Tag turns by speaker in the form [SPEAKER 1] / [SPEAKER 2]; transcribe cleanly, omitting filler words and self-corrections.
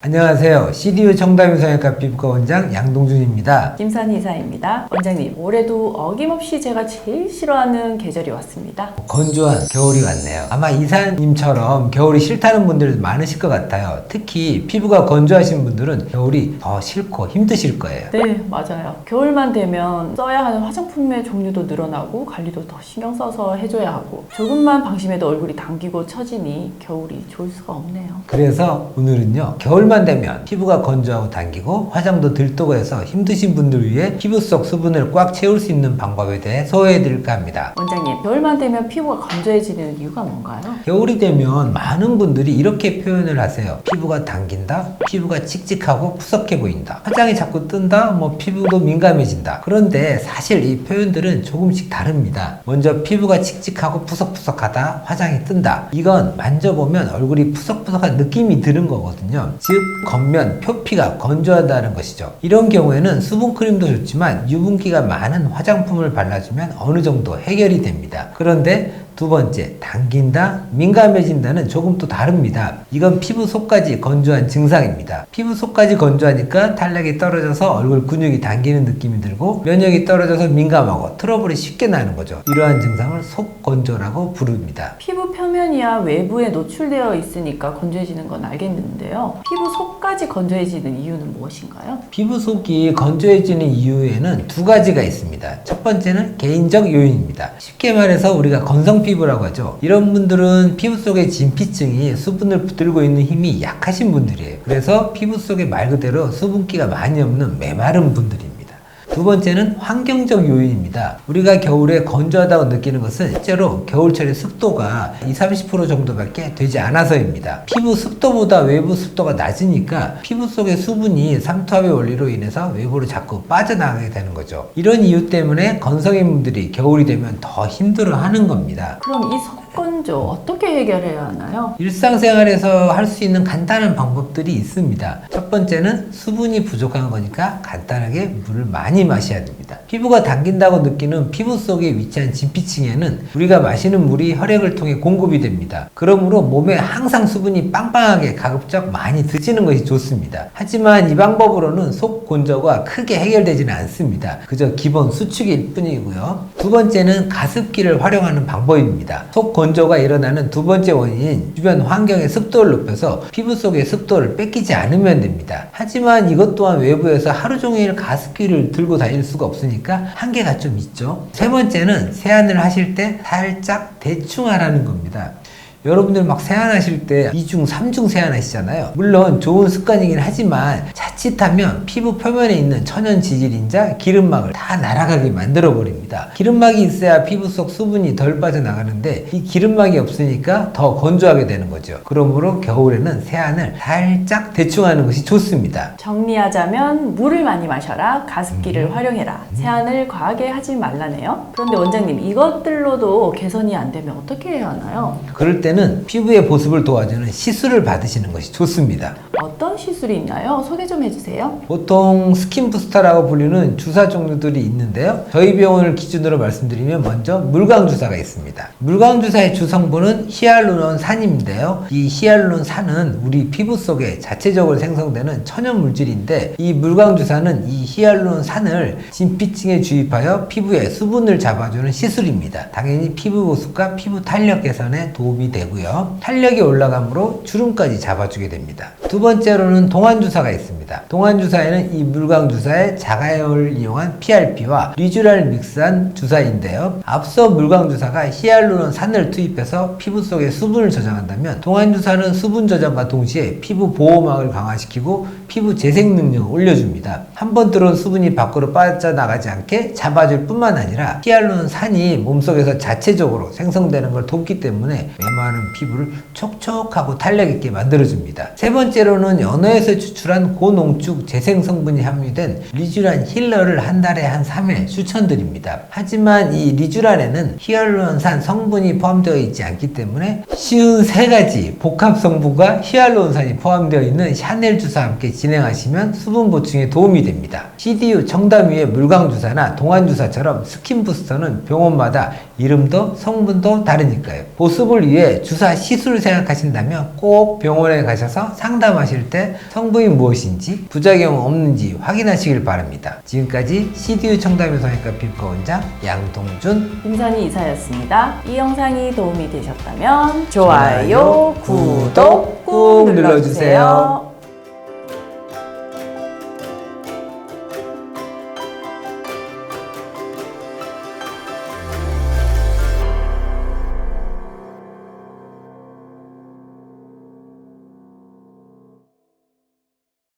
[SPEAKER 1] 안녕하세요. CDU 청담유성형외과 피부과 원장 양동준입니다.
[SPEAKER 2] 김산희 이사입니다. 원장님, 올해도 어김없이 제가 제일 싫어하는 계절이 왔습니다.
[SPEAKER 1] 건조한 겨울이 왔네요. 아마 이사님처럼 겨울이 싫다는 분들 많으실 것 같아요. 특히 피부가 건조하신 분들은 겨울이 더 싫고 힘드실 거예요.
[SPEAKER 2] 네, 맞아요. 겨울만 되면 써야 하는 화장품의 종류도 늘어나고 관리도 더 신경 써서 해줘야 하고 조금만 방심해도 얼굴이 당기고 처지니 겨울이 좋을 수가 없네요.
[SPEAKER 1] 그래서 오늘은요, 겨울만 되면 피부가 건조하고 당기고 화장도 들뜨고 해서 힘드신 분들 위해 피부 속 수분을 꽉 채울 수 있는 방법에 대해 소개해 드릴까 합니다.
[SPEAKER 2] 원장님, 겨울만 되면 피부가 건조해지는 이유가 뭔가요?
[SPEAKER 1] 겨울이 되면 많은 분들이 이렇게 표현을 하세요. 피부가 당긴다, 피부가 칙칙하고 푸석해 보인다, 화장이 자꾸 뜬다, 피부도 민감해진다. 그런데 사실 이 표현들은 조금씩 다릅니다. 먼저 피부가 칙칙하고 푸석푸석하다, 화장이 뜬다. 이건 만져보면 얼굴이 푸석푸석한 느낌이 드는 거거든요. 즉 겉면, 표피가 건조하다는 것이죠. 이런 경우에는 수분크림도 좋지만 유분기가 많은 화장품을 발라주면 어느 정도 해결이 됩니다. 그런데 두 번째, 당긴다, 민감해진다는 조금 또 다릅니다. 이건 피부 속까지 건조한 증상입니다. 피부 속까지 건조하니까 탄력이 떨어져서 얼굴 근육이 당기는 느낌이 들고 면역이 떨어져서 민감하고 트러블이 쉽게 나는 거죠. 이러한 증상을 속건조라고 부릅니다.
[SPEAKER 2] 피부 표면이야 외부에 노출되어 있으니까 건조해지는 건 알겠는데요. 피부 속까지 건조해지는 이유는 무엇인가요?
[SPEAKER 1] 피부 속이 건조해지는 이유에는 두 가지가 있습니다. 첫 번째는 개인적 요인입니다. 쉽게 말해서 우리가 건성 피부라고 하죠. 이런 분들은 피부 속의 진피층이 수분을 붙들고 있는 힘이 약하신 분들이에요. 그래서 피부 속에 말 그대로 수분기가 많이 없는 메마른 분들입니다. 두 번째는 환경적 요인입니다. 우리가 겨울에 건조하다고 느끼는 것은 실제로 겨울철의 습도가 20-30% 정도밖에 되지 않아서입니다. 피부 습도보다 외부 습도가 낮으니까 피부 속의 수분이 삼투압의 원리로 인해서 외부로 자꾸 빠져나가게 되는 거죠. 이런 이유 때문에 건성인분들이 겨울이 되면 더 힘들어하는 겁니다.
[SPEAKER 2] 그럼 이 속건조 어떻게 해결해야 하나요?
[SPEAKER 1] 일상생활에서 할 수 있는 간단한 방법들이 있습니다. 첫 번째는 수분이 부족한 거니까 간단하게 물을 많이 마셔야 됩니다. 피부가 당긴다고 느끼는 피부 속에 위치한 진피층에는 우리가 마시는 물이 혈액을 통해 공급이 됩니다. 그러므로 몸에 항상 수분이 빵빵하게 가급적 많이 드시는 것이 좋습니다. 하지만 이 방법으로는 속 건조가 크게 해결되지는 않습니다. 그저 기본 수축일 뿐이고요. 두 번째는 가습기를 활용하는 방법입니다. 속 건조가 일어나는 두 번째 원인인 주변 환경의 습도를 높여서 피부 속의 습도를 뺏기지 않으면 됩니다. 하지만 이것 또한 외부에서 하루 종일 가습기를 들고 다닐 수가 없으니까 한계가 좀 있죠. 세 번째는 세안을 하실 때 살짝 대충 하라는 겁니다. 여러분들 막 세안하실 때 2중, 3중 세안하시잖아요. 물론 좋은 습관이긴 하지만 자칫하면 피부 표면에 있는 천연 지질인자, 기름막을 다 날아가게 만들어 버립니다. 기름막이 있어야 피부 속 수분이 덜 빠져나가는데 이 기름막이 없으니까 더 건조하게 되는 거죠. 그러므로 겨울에는 세안을 살짝 대충 하는 것이 좋습니다.
[SPEAKER 2] 정리하자면 물을 많이 마셔라, 가습기를 활용해라, 세안을 과하게 하지 말라네요. 그런데 원장님, 이것들로도 개선이 안 되면 어떻게 해야 하나요?
[SPEAKER 1] 그럴 때는 피부의 보습을 도와주는 시술을 받으시는 것이 좋습니다.
[SPEAKER 2] 어떤 시술이 있나요? 소개 좀 해주세요.
[SPEAKER 1] 보통 스킨부스터라고 불리는 주사 종류들이 있는데요. 저희 병원을 기준으로 말씀드리면 먼저 물광주사가 있습니다. 물광주사의 주성분은 히알루론산인데요. 이 히알루론산은 우리 피부 속에 자체적으로 생성되는 천연물질인데 이 물광주사는 이 히알루론산을 진피층에 주입하여 피부에 수분을 잡아주는 시술입니다. 당연히 피부 보습과 피부 탄력 개선에 도움이 되고요. 탄력이 올라가므로 주름까지 잡아주게 됩니다. 두 번째로는 동안주사가 있습니다. 동안주사에는 이 물광주사에 자가열을 이용한 PRP와 리쥬랄 믹스한 주사인데요. 앞서 물광주사가 히알루론산을 투입해서 피부 속에 수분을 저장한다면 동안주사는 수분 저장과 동시에 피부 보호막을 강화시키고 피부 재생 능력을 올려줍니다. 한번 들어온 수분이 밖으로 빠져나가지 않게 잡아줄 뿐만 아니라 히알루론산이 몸속에서 자체적으로 생성되는 걸 돕기 때문에 메마른 피부를 촉촉하고 탄력 있게 만들어줍니다. 세 번째로는 연어에서 추출한 곤 고농축 재생 성분이 함유된 리쥬란 힐러를 한 달에 한 3회 추천드립니다. 하지만 이 리쥬란에는 히알루론산 성분이 포함되어 있지 않기 때문에 쉬운 3가지 복합 성분과 히알루론산이 포함되어 있는 샤넬 주사와 함께 진행하시면 수분 보충에 도움이 됩니다. CDU 청담 위의 물광 주사나 동안 주사처럼 스킨 부스터는 병원마다 이름도 성분도 다르니까요. 보습을 위해 주사 시술을 생각하신다면 꼭 병원에 가셔서 상담하실 때 성분이 무엇인지 부작용 없는지 확인하시길 바랍니다. 지금까지 CDU 청담의 성형외과 피부과 원장 양동준
[SPEAKER 2] 김선희 이사였습니다. 이 영상이 도움이 되셨다면 좋아요, 구독 꾹 눌러주세요.